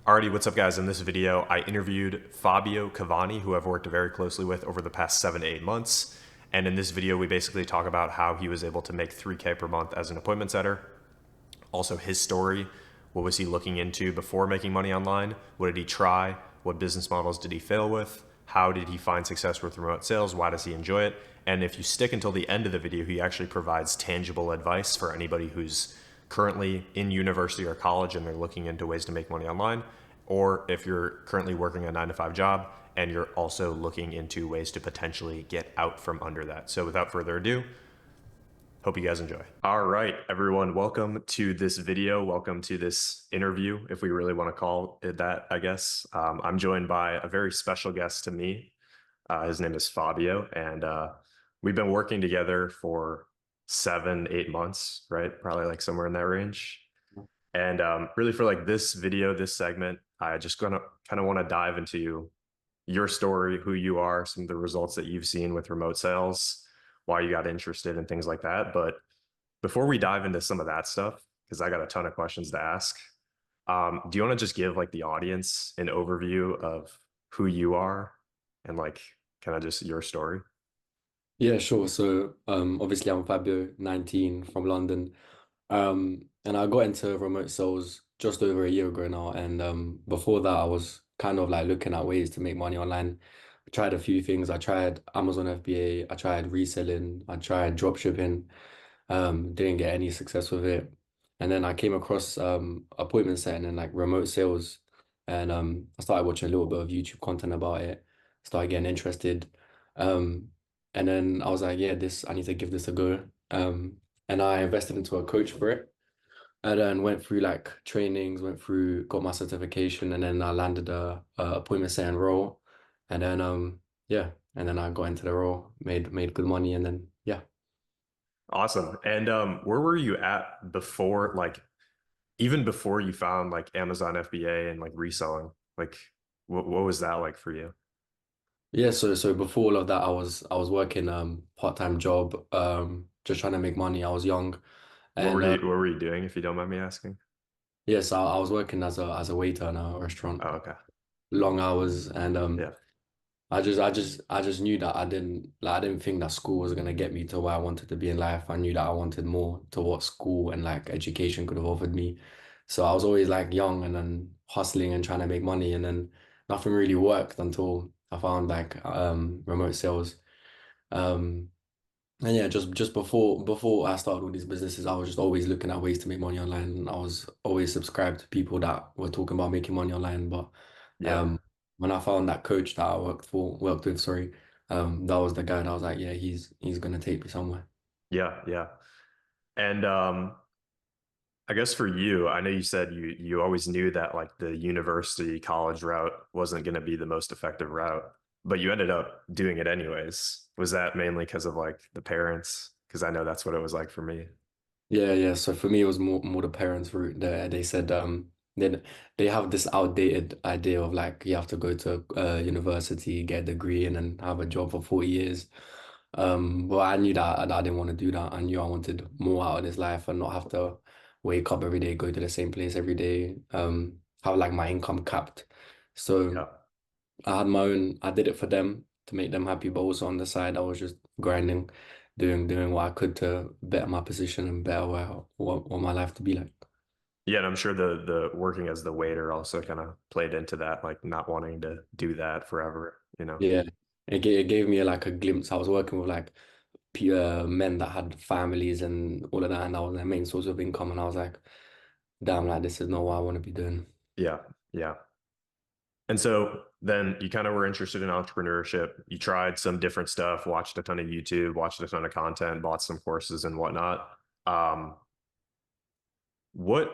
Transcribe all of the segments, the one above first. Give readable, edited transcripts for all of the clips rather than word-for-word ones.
Alrighty, what's up, guys? In this video, I interviewed Fabio Cavani, who I've worked very closely with over the past 7 to 8 months. And in this video, we basically talk about how he was able to make 3K per month as an appointment setter. Also, his story. What was he looking into before making money online? What did he try? What business models did he fail with? How did he find success with remote sales? Why does he enjoy it? And if you stick until the end of the video, he actually provides tangible advice for anybody who's currently in university or college and they're looking into ways to make money online, or if you're currently working a 9 to 5 job and you're also looking into ways to potentially get out from under that. So without further ado, hope you guys enjoy. All right, everyone, welcome to this video. Welcome to this interview, if we really want to call it that, I guess. I'm joined by a very special guest to me. His name is Fabio, and we've been working together for 7, 8 months, right? Probably like somewhere in that range. And really for like this video, this segment, I just gonna kind of want to dive into your story, who you are, some of the results that you've seen with remote sales, why you got interested and things like that. But before we dive into some of that stuff, because I got a ton of questions to ask, do you want to just give like the audience an overview of who you are and like kind of just your story? Yeah, sure. So, obviously I'm Fabio, 19 from London. And I got into remote sales just over a year ago now. And before that, I was kind of like looking at ways to make money online. I tried a few things. I tried Amazon FBA, I tried reselling, I tried drop shipping. Didn't get any success with it. And then I came across appointment setting and like remote sales. And I started watching a little bit of YouTube content about it, started getting interested. Um, and then I was like, yeah, this I need to give this a go. And I invested into a coach for it. And then went through like trainings, went through, got my certification, and then I landed a appointment setting role. And then yeah, and then I got into the role, made good money, and then yeah. Awesome. And where were you at before, like even before you found like Amazon FBA and like reselling? Like what was that like for you? Yeah, so before all of that, I was working part-time job, just trying to make money. I was young, and What were you doing, if you don't mind me asking? yes, I was working as a waiter in a restaurant, Oh, okay. long hours, and Yeah. I just knew that I didn't think that school was gonna get me to where I wanted to be in life. I knew that I wanted more to what school and like education could have offered me. So I was always like young and then hustling and trying to make money, and then nothing really worked until I found like remote sales. Um, and yeah, just before I started all these businesses, I was just always looking at ways to make money online. And I was always subscribed to people that were talking about making money online. But Yeah. um, when I found that coach that I worked with, sorry, that was the guy that I was like, yeah, he's gonna take me somewhere. Yeah. Yeah. And I guess for you, I know you said you always knew that like the university college route wasn't going to be the most effective route, but you ended up doing it anyways. Was that mainly because of like the parents? Because I know that's what it was like for me. Yeah, yeah. So for me, it was more the parents' route. They said they have this outdated idea of like you have to go to university, get a degree, and then have a job for 40 years. But I knew that I didn't want to do that. I knew I wanted more out of this life and not have to wake up every day, go to the same place every day, have like my income capped. So Yeah. I did it for them to make them happy, but also on the side, I was just grinding, doing what I could to better my position and better what my life to be like. Yeah, and I'm sure the working as the waiter also kind of played into that, like not wanting to do that forever, you know? Yeah, it gave me like a glimpse. I was working with like men that had families and all of that, and that was their main source of income. And I was like, damn, like this is not what I want to be doing. Yeah, yeah. And so then you kind of were interested in entrepreneurship. You tried some different stuff, watched a ton of YouTube, watched a ton of content, bought some courses and whatnot. Um, what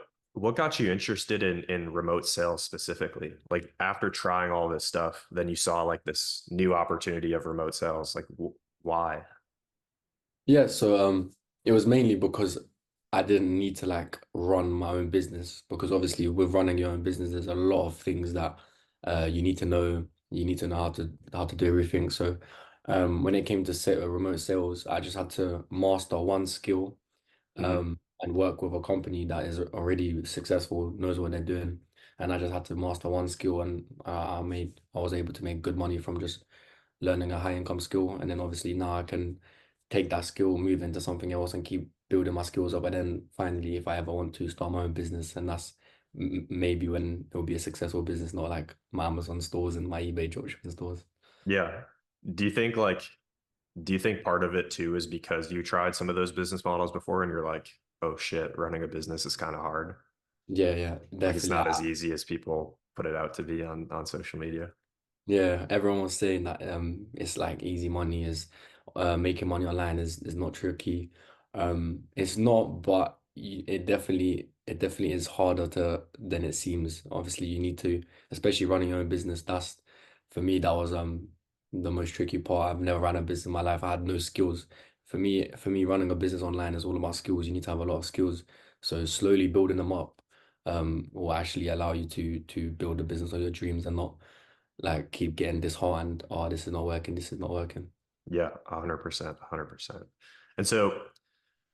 got you interested in remote sales specifically? Like after trying all this stuff, then you saw like this new opportunity of remote sales. Like why? Yeah, so it was mainly because I didn't need to like run my own business because obviously with running your own business, there's a lot of things that you need to know. You need to know how to do everything. So when it came to set remote sales, I just had to master one skill Mhm. and work with a company that is already successful, knows what they're doing. and I just had to master one skill, and I was able to make good money from just learning a high income skill. And then obviously now I can take that skill, move into something else, and keep building my skills up. And then finally, if I ever want to start my own business, and that's maybe when it'll be a successful business, not like my Amazon stores and my eBay dropshipping stores. Yeah. Do you think like do you think part of it too is because you tried some of those business models before and you're like, oh shit, running a business is kind of hard. Yeah, yeah, Like it's definitely. not as easy as people put it out to be on social media. Yeah, everyone was saying that it's like easy money is making money online is not tricky. It's not, but it definitely is harder to than it seems. Obviously, you need to, especially running your own business. That's for me, that was the most tricky part. I've never ran a business in my life. I had no skills. For me, running a business online is all about skills. You need to have a lot of skills. So slowly building them up will actually allow you to build a business of your dreams and not like keep getting disheartened. Oh, this is not working. This is not working. Yeah, 100%, 100%. And so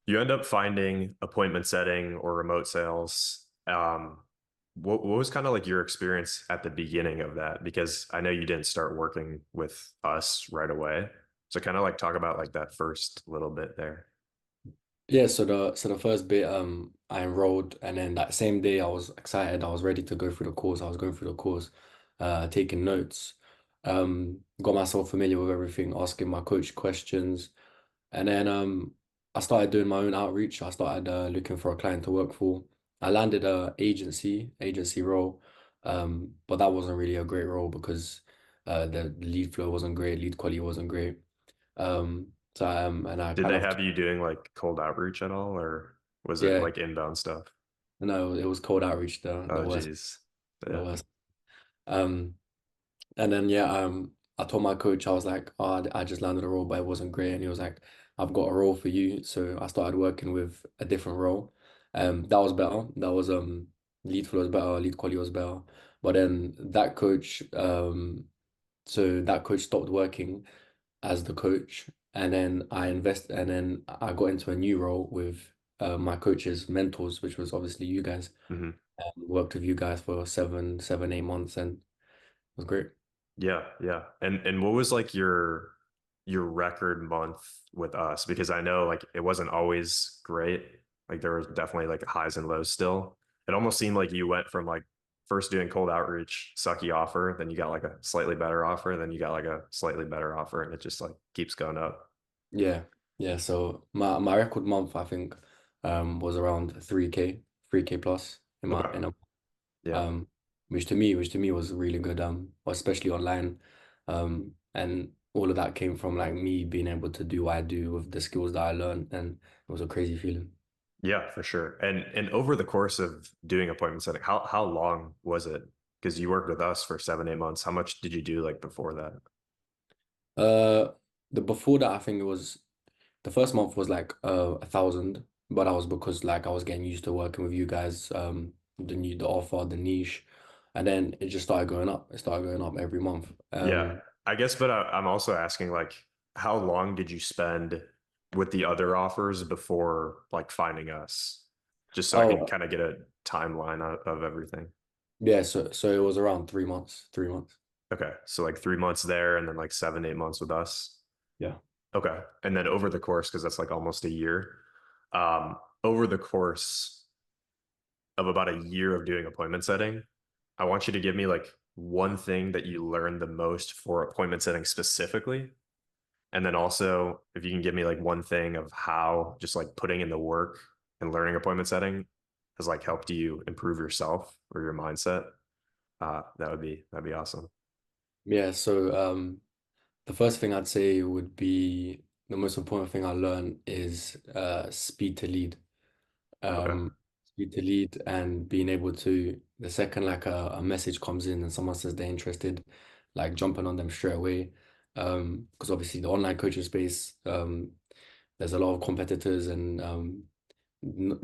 you end up finding appointment setting or remote sales. What was kind of like your experience at the beginning of that? Because I know you didn't start working with us right away. So kind of like talk about like that first little bit there. Yeah, so the first bit, I enrolled, and then that same day I was excited. I was ready to go through the course. I was going through the course, taking notes, got myself familiar with everything, asking my coach questions, and then I started doing my own outreach. I started looking for a client to work for. I landed a agency role, but that wasn't really a great role because the lead flow wasn't great, lead quality wasn't great. And I Did kind they of have you doing like cold outreach at all, or was it yeah. like inbound stuff? No, it was cold outreach, the Oh, worst, geez. the Yeah. worst. Um, and then yeah, I told my coach, I was like, oh, I just landed a role, but it wasn't great. And he was like, I've got a role for you. So I started working with a different role. That was better. That was lead flow was better, lead quality was better. But then that coach stopped working as the coach, and then I got into a new role with my coach's mentors, which was obviously you guys. Hmm. Worked with you guys for 8 months, and it was great. Yeah, yeah. And what was like your record month with us? Because I know like it wasn't always great. Like there was definitely like highs and lows still. It almost seemed like you went from like first doing cold outreach, sucky offer, then you got like a slightly better offer, then you got like a slightly better offer, and it just like keeps going up. Yeah, yeah. So my record month, I think, was around 3K plus Okay. in a Yeah. um, which to me was really good. Especially online, and all of that came from like me being able to do what I do with the skills that I learned, and it was a crazy feeling. Yeah, for sure. And over the course of doing appointment setting, how long was it? Because you worked with us for 7, 8 months. How much did you do like before that? Uh, the before that, I think it was the first month was like 1,000, but that was because like I was getting used to working with you guys, the offer, the niche, and then it just started going up. It started going up every month. Yeah, I guess, but I'm also asking like, how long did you spend with the other offers before like finding us? Just so I can Oh kind of get a timeline of everything. yeah, so it was around 3 months, 3 months. Okay, so like 3 months there, and then like 7, 8 months with us. Yeah. Okay, and then over the course, because that's like almost a year. Over the course of about a year of doing appointment setting, I want you to give me like one thing that you learned the most for appointment setting specifically. And then also, if you can give me like one thing of how just like putting in the work and learning appointment setting has like helped you improve yourself or your mindset, that'd be awesome. Yeah, so the first thing I'd say would be the most important thing I learned is speed to lead. Okay. Speed to lead and being able to, the second like a message comes in and someone says they're interested, like jumping on them straight away. Because obviously the online coaching space, there's a lot of competitors, and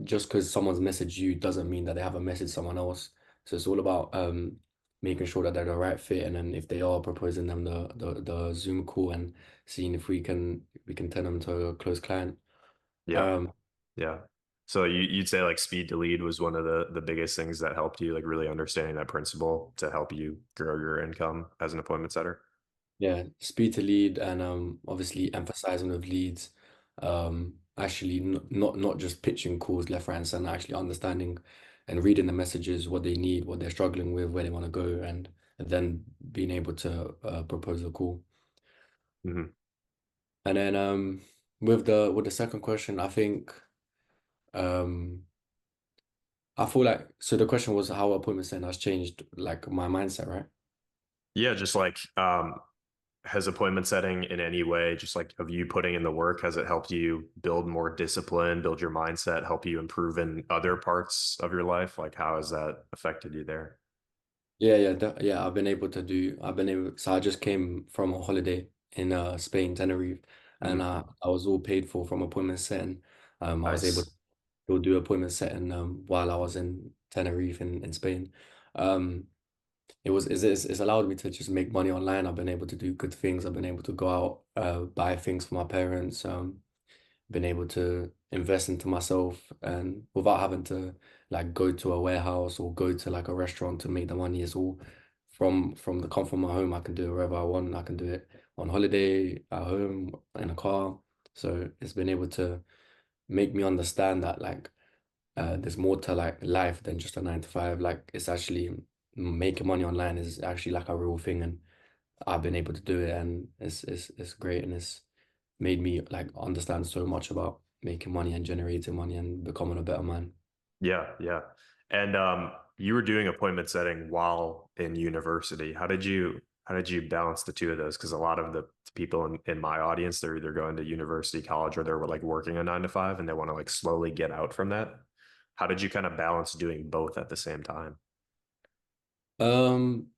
just because someone's messaged you doesn't mean that they have a message someone else. So it's all about making sure that they're the right fit, and then if they are, proposing them the Zoom call and seeing if we can turn them to a close client. Yeah. Um, Yeah. So you'd say like speed to lead was one of the biggest things that helped you, like really understanding that principle to help you grow your income as an appointment setter. Yeah, speed to lead and obviously emphasizing with leads. Actually not just pitching calls left, right, and center, actually understanding and reading the messages, what they need, what they're struggling with, where they want to go, and then being able to propose a call. Hmm. And then with the second question, um I feel like so the question was how appointment setting has changed like my mindset, right? Yeah, just like has appointment setting in any way, just like of you putting in the work, has it helped you build more discipline, build your mindset, help you improve in other parts of your life? Like how has that affected you there? Yeah. I've been able. So I just came from a holiday in Spain, Tenerife, and Hmm. I was all paid for from appointment setting. I was able Nice. to do appointment setting while I was in Tenerife in Spain. Um, it's allowed me to just make money online. I've been able to do good things. I've been able to go out, buy things for my parents. Been able to invest into myself and without having to like go to a warehouse or go to like a restaurant to make the money. It's all from the comfort of my home. I can do it wherever I want. I can do it on holiday, at home, in a car. So it's been able to make me understand that like there's more to like life than just a 9 to 5. Like it's actually making money online is actually like a real thing, and I've been able to do it, and it's great, and it's made me like understand so much about making money and generating money and becoming a better man. Yeah, yeah. And you were doing appointment setting while in university. How did you balance the two of those? Because a lot of the people in my audience, they're either going to university, college, or they're like working a 9 to 5 and they want to like slowly get out from that. How did you kind of balance doing both at the same time? Um,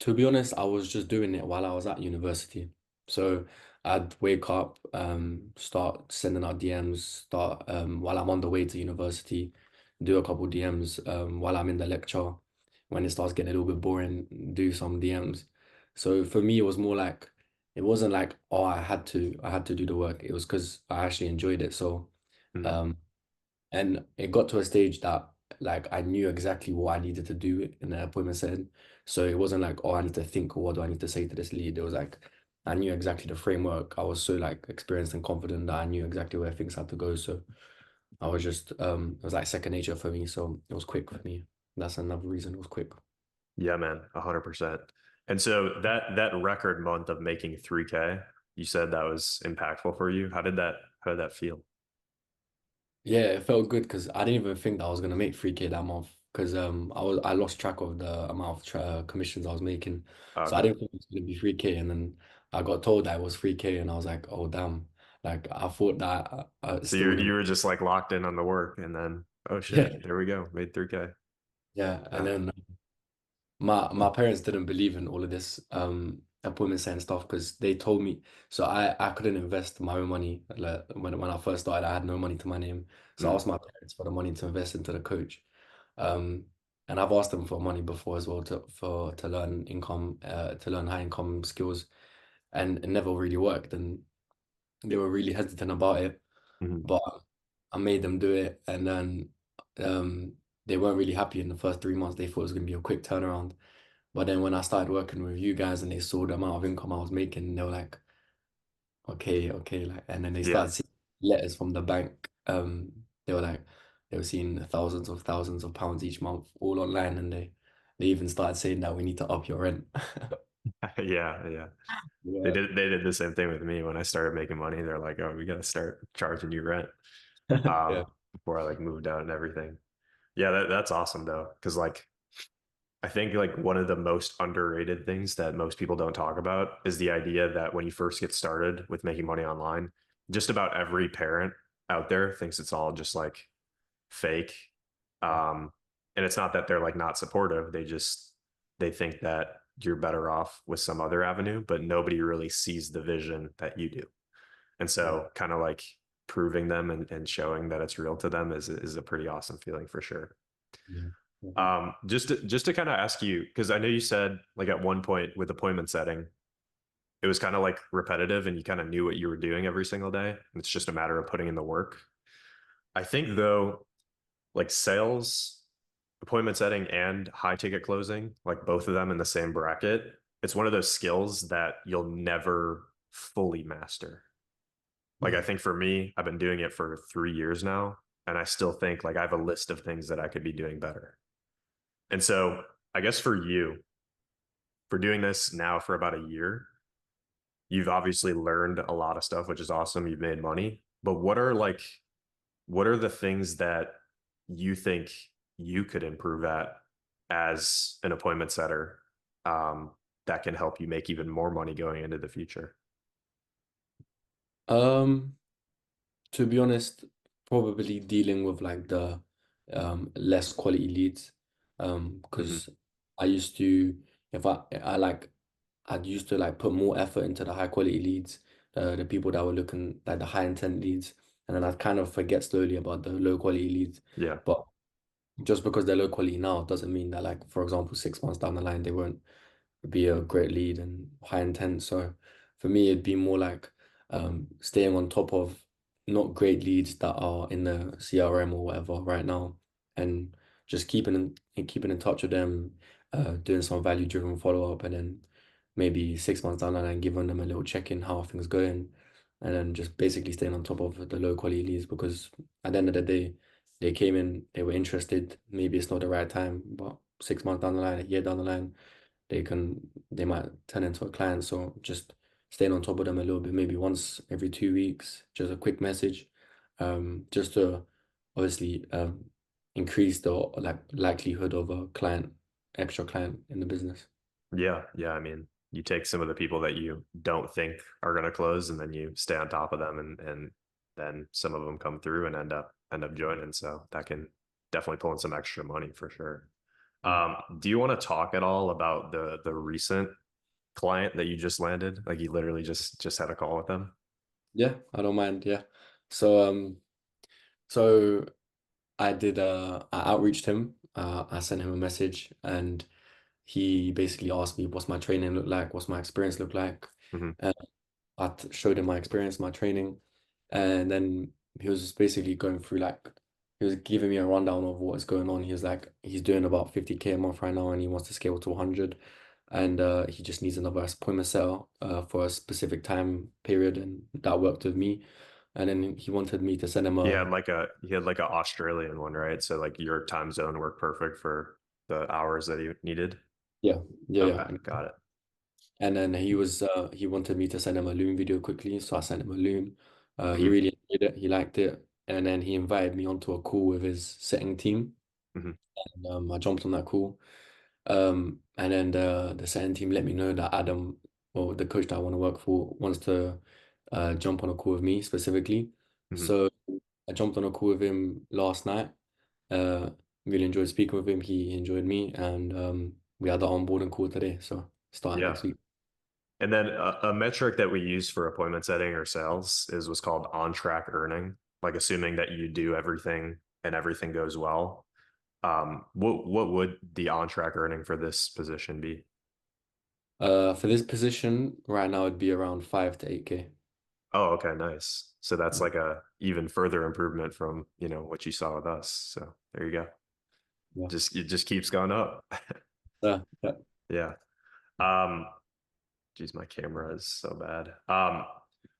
To be honest, I was just doing it while I was at university. So I'd wake up, start sending out DMs, start while I'm on the way to university, do a couple DMs while I'm in the lecture. When it starts getting a little bit boring, do some DMs. So for me, it was more like it wasn't like, oh, I had to do the work. It was because I actually enjoyed it. So Mhm. um and it got to a stage that like I knew exactly what I needed to do in the appointment setting. So it wasn't like, oh, I need to think, what do I need to say to this lead? It was like I knew exactly the framework. I was so like experienced and confident that I knew exactly where things had to go. So I was just it was like second nature for me. So it was quick for me. That's another reason it was quick. Yeah, man, 100%. And so that record month of making 3K, you said that was impactful for you. How did that feel? Yeah, it felt good because I didn't even think that I was gonna make 3K that month because I lost track of the amount of commissions I was making, so I Okay. didn't think it was gonna be 3K, and then I got told that it was 3K, and I was like, oh damn, like I thought that it's So still you gonna you be were just like locked in on the work and then oh yeah, shit, there we go. Made 3K. yeah, and Yeah. then my parents didn't believe in all of this appointment setting stuff because they told me so I couldn't invest my own money like, when I first started I had no money to my name, so I Mm, asked my parents for the money to invest into the coach. um and I've asked them for money before as well to learn to learn high income skills, and it never really worked, and they were really hesitant about it, mhm. but I made them do it, and then they weren't really happy in the first 3 months. They thought it was going to be a quick turnaround, but then when I started working with you guys and they saw the amount of income I was making, they were like, okay, okay, like, and then they Yeah. started seeing letters from the bank. They were like, they were seeing thousands of pounds each month, all online, and they even started saying that we need to up your rent. Yeah, yeah. They Yeah, did they did the same thing with me when I started making money. They're like, "Oh, we got to start charging you rent." yeah, Before I like moved out and everything. Yeah, that's awesome though, because like I think like one of the most underrated things that most people don't talk about is the idea that when you first get started with making money online, just about every parent out there thinks it's all just like fake. yeah, Um, and it's not that they're like not supportive. They think that you're better off with some other avenue, but nobody really sees the vision that you do. And yeah, so kind of like proving them and showing that it's real to them is a pretty awesome feeling for sure. yeah. Yeah. Just to kind of ask you, because I know you said like at one point with appointment setting, it was kind of like repetitive and you kind of knew what you were doing every single day. It's just a matter of putting in the work. I think though, like sales, appointment setting, and high ticket closing, like both of them in the same bracket, it's one of those skills that you'll never fully master. Like I Mm. think for me, I've been doing it for 3 years now, and I still think like I have a list of things that I could be doing better. And so I guess for you, for doing this now for about a year, you've obviously learned a lot of stuff, which is awesome. You've made money, but what are the things that you think you could improve at as an appointment setter um, that can help you make even more money going into the future? Um, to be honest, probably dealing with like the less quality leads. Hmm. Because I used to, if I like, I'd used to like put more effort into the high quality leads, the people that were looking like the high intent leads, and then I'd kind of forget slowly about the low quality leads. Yeah. But just because they're low quality now doesn't mean that, like, for example, 6 months down the line they won't be a great lead and high intent. So for me, it'd be more like staying on top of not great leads that are in the CRM or whatever right now, and just keeping in touch with them, doing some value driven follow up, and then maybe 6 months down the line, giving them a little check in how things going, and then just basically staying on top of the low quality leads because at the end of the day, they came in, they were interested. Maybe it's not the right time, but 6 months down the line, a year down the line, they might turn into a client. So just staying on top of them a little bit, maybe once every 2 weeks, just a quick message, just to obviously increase the like likelihood of a extra client in the business. Yeah. Yeah. I mean, you take some of the people that you don't think are going to close and then you stay on top of them and then some of them come through and end up joining. So that can definitely pull in some extra money for sure. Mm. Do you want to talk at all about the recent client that you just landed? Like you literally just had a call with them. Yeah, I don't mind. Yeah. So so I outreached him. I sent him a message and he basically asked me what's my training look like, what's my experience look like. Hmm. Showed him my experience, my training, and then he was just basically going through like he was giving me a rundown of what's going on. He was like he's doing about 50K a month right now and he wants to scale to 100 and he just needs another appointment setter for a specific time period and that worked with me. And then he wanted me to send him a He had like a Australian one, right? So like your time zone worked perfect for the hours that he needed. yeah, yeah, Okay, yeah. got it. And then he wanted me to send him a Loom video quickly, so I sent him a Loom. He Hmm. really enjoyed it, he liked it, and then he invited me onto a call with his setting team. Hmm. And, I jumped on that call. And then the setting team let me know that Adam, or the coach that I want to work for, wants to jump on a call with me specifically. Hmm. So I jumped on a call with him last night. Uh, really enjoyed speaking with him. He enjoyed me, and we had the onboarding call today. So starting Yeah. next week. And then a metric that we use for appointment setting or sales is what's called on track earning, like assuming that you do everything and everything goes well. What would the on track earning for this position be? For this position right now, it'd be around 5 to 8K. Oh, okay, nice. So that's like a even further improvement from, what you saw with us. So there you go. Yeah. It just keeps going up. Yeah. Yeah. Um, Geez, my camera is so bad.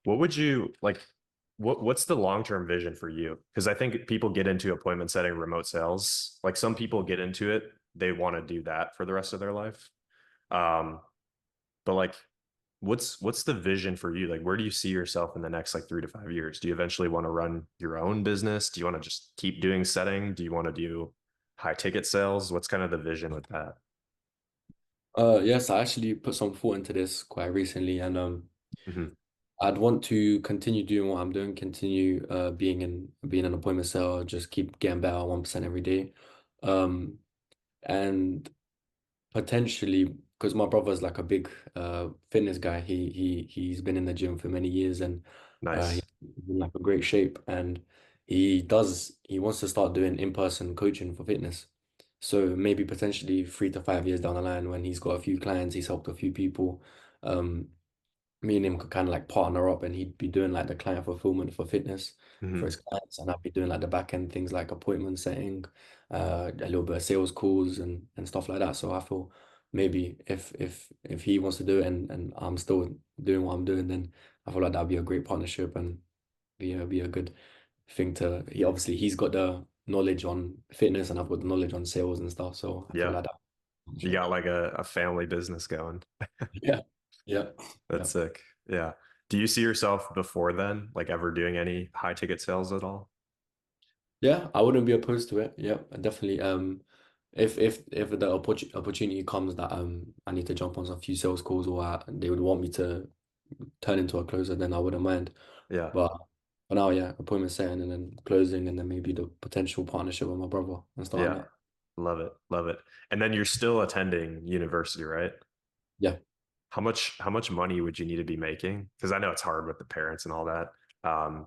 What would you like? What's the long-term vision for you? Because I think people get into appointment setting, remote sales. Like some people get into it, they want to do that for the rest of their life. Um, but like, what's the vision for you? Like, where do you see yourself in the next like 3 to 5 years? Do you eventually want to run your own business? Do you want to just keep doing setting? Do you want to do high ticket sales? What's kind of the vision with that? Yes, I actually put some thought into this quite recently, and Hmm. I'd want to continue doing what I'm doing, continue being an appointment seller, just keep getting better 1% every day. Um, and potentially, because my brother's like a big fitness guy, he's been in the gym for many years and he's Nice. in like a great shape, and he wants to start doing in-person coaching for fitness. So maybe potentially 3 to 5 years down the line when he's got a few clients, he's helped a few people. Um, me and him could kind of like partner up, and he'd be doing like the client fulfillment for fitness for Hmm. his clients, and I'd be doing like the back end things like appointment setting, a little bit of sales calls and stuff like that. So I feel maybe if he wants to do it and I'm still doing what I'm doing, then I feel like that'd be a great partnership and be a good thing to. He obviously he's got the knowledge on fitness and I've got the knowledge on sales and stuff. So I feel Yeah. like that You partnership. got like a family business going. Yeah, yeah, yeah. That's sick. Yeah. Do you see yourself before then, like ever doing any high ticket sales at all? Yeah, I wouldn't be opposed to it. Yeah, definitely. If the opportunity comes that I need to jump on some few sales calls or they would want me to turn into a closer, then I wouldn't mind. Yeah. But for now, yeah, appointment setting and then closing and then maybe the potential partnership with my brother and stuff like Yeah. that. Love it. Love it. And then you're still attending university, right? Yeah. How much money would you need to be making? Because I know it's hard with the parents and all that. Um,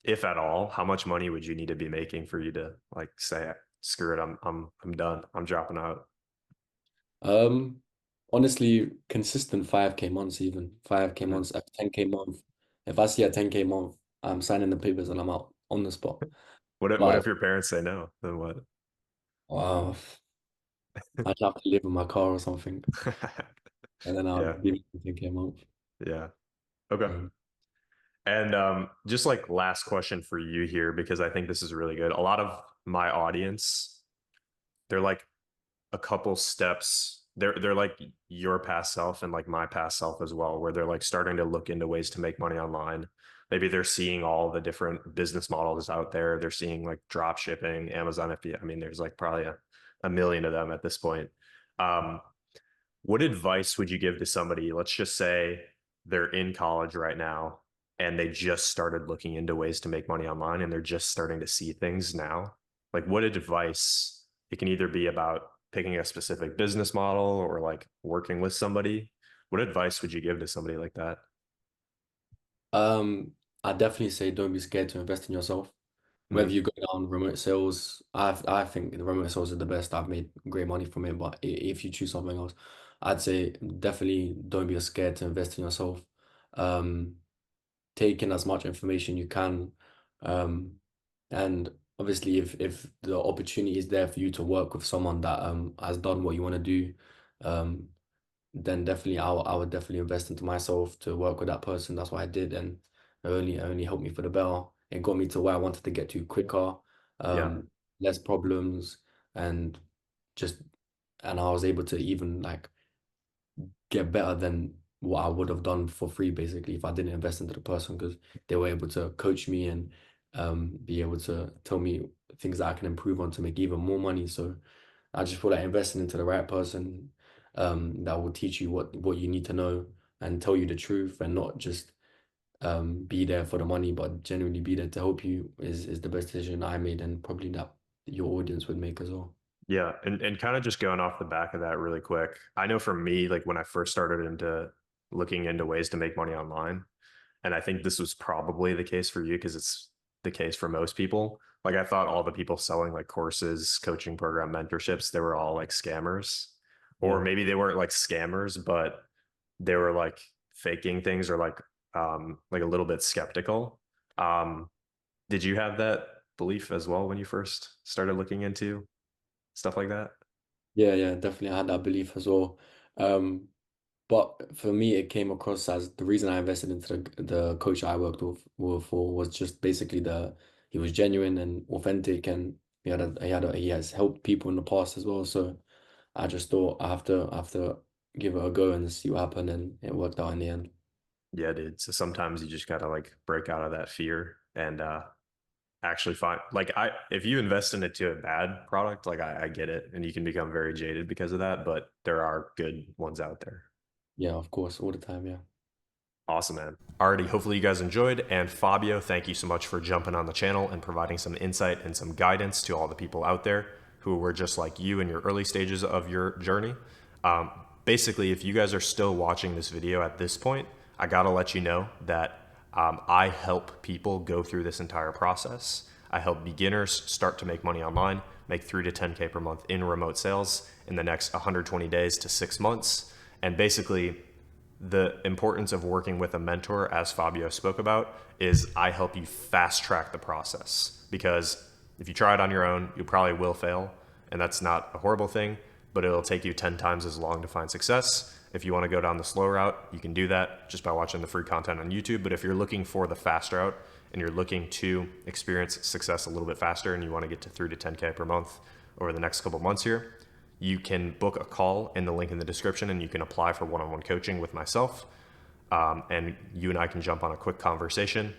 if at all, how much money would you need to be making for you to like say, screw it, I'm done. I'm dropping out. Um, Honestly, consistent 5K months, even 5K Mhm. months, a 10K month. If I see a 10K month, I'm signing the papers and I'm out on the spot. What if But your parents say no? Then what? wow, I'd have to live in my car or something. And then I'll Yeah. be thinking a month. Yeah. Okay. Mm. And just like last question for you here, because I think this is really good. A lot of my audience, they're like a couple steps. They're like your past self and like my past self as well, where they're like starting to look into ways to make money online. Maybe they're seeing all the different business models out there. They're seeing like drop shipping, Amazon FBA. I mean, there's like probably a million of them at this point. Um, what advice would you give to somebody? Let's just say they're in college right now and they just started looking into ways to make money online and they're just starting to see things now. Like, what advice? It can either be about picking a specific business model or like working with somebody. What advice would you give to somebody like that? Um, I definitely say don't be scared to invest in yourself. Whether Hmm. you go down remote sales, I think the remote sales are the best. I've made great money from it. But if you choose something else, I'd say definitely don't be scared to invest in yourself. Um, Take in as much information you can. Um, and obviously if the opportunity is there for you to work with someone that has done what you want to do, um, then definitely I would definitely invest into myself to work with that person. That's what I did, and it only helped me for the better. It got me to where I wanted to get to quicker, Yeah. um, less problems, and just and I was able to even like get better than what I would have done for free basically if I didn't invest into the person because they were able to coach me and be able to tell me things that I can improve on to make even more money. So I just feel like investing into the right person that will teach you what you need to know and tell you the truth and not just be there for the money, but genuinely be there to help you is the best decision I made and probably that your audience would make as well. Yeah, and kind of just going off the back of that really quick. I know for me, like when I first started into looking into ways to make money online, and I think this was probably the case for you because it's the case for most people. Like I thought all the people selling like courses, coaching program mentorships, they were all like scammers. Or Yeah. maybe they weren't like scammers, but they were like faking things or like a little bit skeptical. Um, did you have that belief as well when you first started looking into stuff like that? Yeah, yeah, definitely. I had that belief as well. Um, but for me, it came across as the reason I invested into the coach I worked with for was just basically he was genuine and authentic, and he has helped people in the past as well. So I just thought I have to give it a go and see what happened, and it worked out in the end. Yeah, dude. So sometimes you just gotta like break out of that fear and actually find like I if you invest into a bad product, like I get it and you can become very jaded because of that, but there are good ones out there. Yeah, of course, all the time. Yeah. Awesome, man. Alrighty, hopefully you guys enjoyed. And Fabio, thank you so much for jumping on the channel and providing some insight and some guidance to all the people out there who were just like you in your early stages of your journey. Basically, if you guys are still watching this video at this point, I gotta let you know that I help people go through this entire process. I help beginners start to make money online, make 3 to 10K per month in remote sales in the next 120 days to 6 months. And basically, The importance of working with a mentor, as Fabio spoke about, is I help you fast track the process, because if you try it on your own, you probably will fail, and that's not a horrible thing, but it'll take you 10 times as long to find success. If you want to go down the slow route, you can do that just by watching the free content on YouTube. But if you're looking for the fast route and you're looking to experience success a little bit faster and you want to get to 3 to 10K per month over the next couple months here, you can book a call in the link in the description, and you can apply for one-on-one coaching with myself. And you and I can jump on a quick conversation.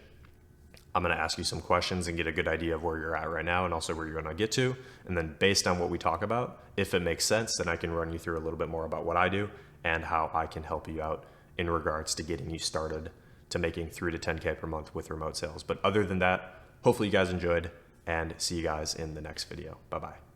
I'm going to ask you some questions and get a good idea of where you're at right now and also where you're going to get to. And then based on what we talk about, if it makes sense, then I can run you through a little bit more about what I do and how I can help you out in regards to getting you started to making 3 to 10K per month with remote sales. But other than that, hopefully you guys enjoyed, and see you guys in the next video. Bye-bye.